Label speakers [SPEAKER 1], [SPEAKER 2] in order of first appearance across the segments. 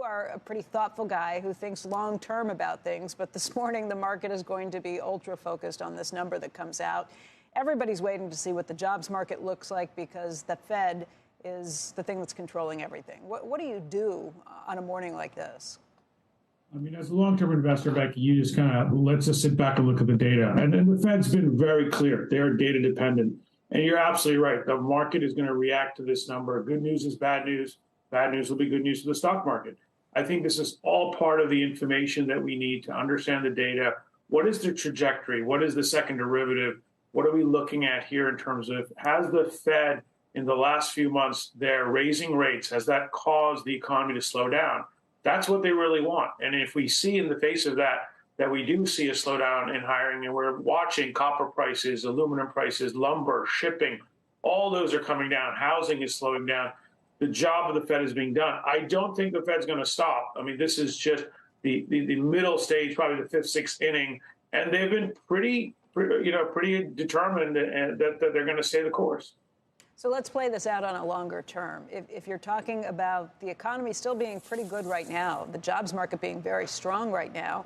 [SPEAKER 1] are a pretty thoughtful guy who thinks long term about things, but this morning the market is going to be ultra focused on this number that comes out. Everybody's waiting to see what the jobs market looks like because the Fed is the thing that's controlling everything. What do you do on a morning like this?
[SPEAKER 2] I mean, as a long-term investor, Becky, you just kind of let's just sit back and look at the data. And the Fed's been very clear. They're data dependent. And you're absolutely right. The market is going to react to this number. Good news is bad news. Bad news will be good news for the stock market. I think this is all part of the information that we need to understand the data. What is the trajectory? What is the second derivative? What are we looking at here in terms of, has the Fed in the last few months, they're raising rates? Has that caused the economy to slow down? That's what they really want. And if we see in the face of that, that we do see a slowdown in hiring, and we're watching copper prices, aluminum prices, lumber, shipping, all those are coming down. Housing is slowing down. The job of the Fed is being done. I don't think the Fed's going to stop. I mean, this is just the middle stage, probably the fifth, sixth inning, and they've been pretty determined that they're going to stay the course.
[SPEAKER 1] So let's play this out on a longer term. If you're talking about the economy still being pretty good right now, the jobs market being very strong right now,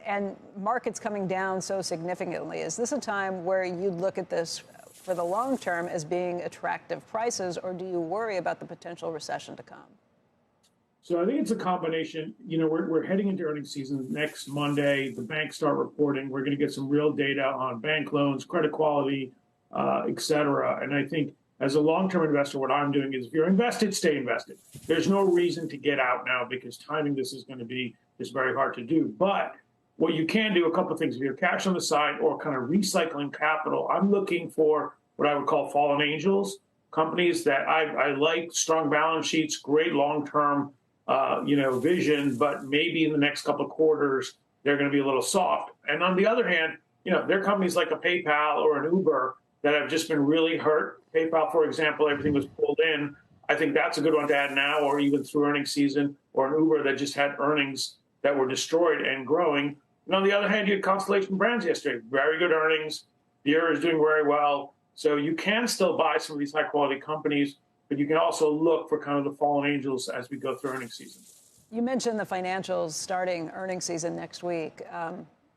[SPEAKER 1] and markets coming down so significantly, is this a time where you'd look at this for the long term as being attractive prices, or do you worry about the potential recession to come?
[SPEAKER 2] So I think it's a combination. You know, we're heading into earnings season next Monday. The banks start reporting. We're going to get some real data on bank loans, credit quality, et cetera. And I think as a long-term investor, what I'm doing is if you're invested, stay invested. There's no reason to get out now because timing this is going to be just very hard to do. But what you can do, a couple of things, if you have cash on the side or kind of recycling capital, I'm looking for what I would call fallen angels, companies that I like, strong balance sheets, great long-term vision, but maybe in the next couple of quarters, they're going to be a little soft. And on the other hand, there are companies like a PayPal or an Uber that have just been really hurt. PayPal, for example, everything was pulled in. I think that's a good one to add now, or even through earnings season, or an Uber that just had earnings that were destroyed and growing. And on the other hand, you had Constellation Brands yesterday, very good earnings. The year is doing very well. So you can still buy some of these high quality companies, but you can also look for kind of the fallen angels as we go through earnings season.
[SPEAKER 1] You mentioned the financials starting earnings season next week.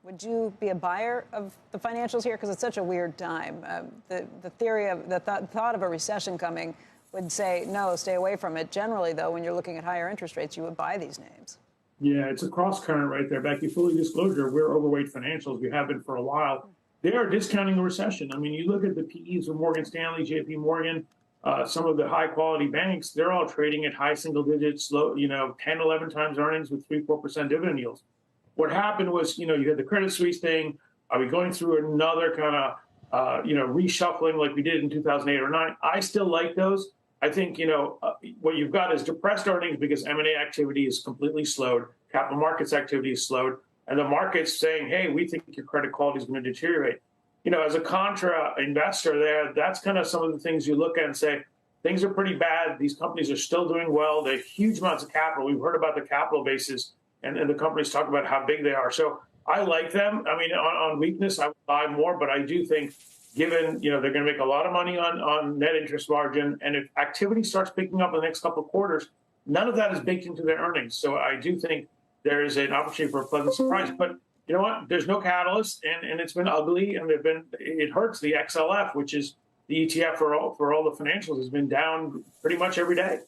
[SPEAKER 1] Would you be a buyer of the financials here? Because it's such a weird time. The theory of the thought of a recession coming would say, no, stay away from it. Generally, though, when you're looking at higher interest rates, you would buy these names.
[SPEAKER 2] Yeah, it's a cross current right there, Becky. Fully disclosure, we're overweight financials. We have been for a while. They are discounting the recession. I mean, you look at the PEs of Morgan Stanley, JP Morgan, some of the high quality banks, they're all trading at high single digits, low, 10, 11 times earnings with 3-4% dividend yields. What happened was, you had the Credit Suisse thing. Are we going through another kind of, reshuffling like we did in 2008 or 9? I still like those. I think, what you've got is depressed earnings because M&A activity is completely slowed. Capital markets activity is slowed. And the market's saying, hey, we think your credit quality is going to deteriorate. As a contra investor there, that's kind of some of the things you look at and say, things are pretty bad. These companies are still doing well. They have huge amounts of capital. We've heard about the capital bases, and the companies talk about how big they are. So I like them. I mean, on weakness, I would buy more, but I do think given, they're going to make a lot of money on net interest margin. And if activity starts picking up in the next couple of quarters, none of that is baked into their earnings. So I do think there is an opportunity for a pleasant surprise. But you know what? There's no catalyst, and it's been ugly, and it hurts. The XLF, which is the ETF for all the financials, has been down pretty much every day.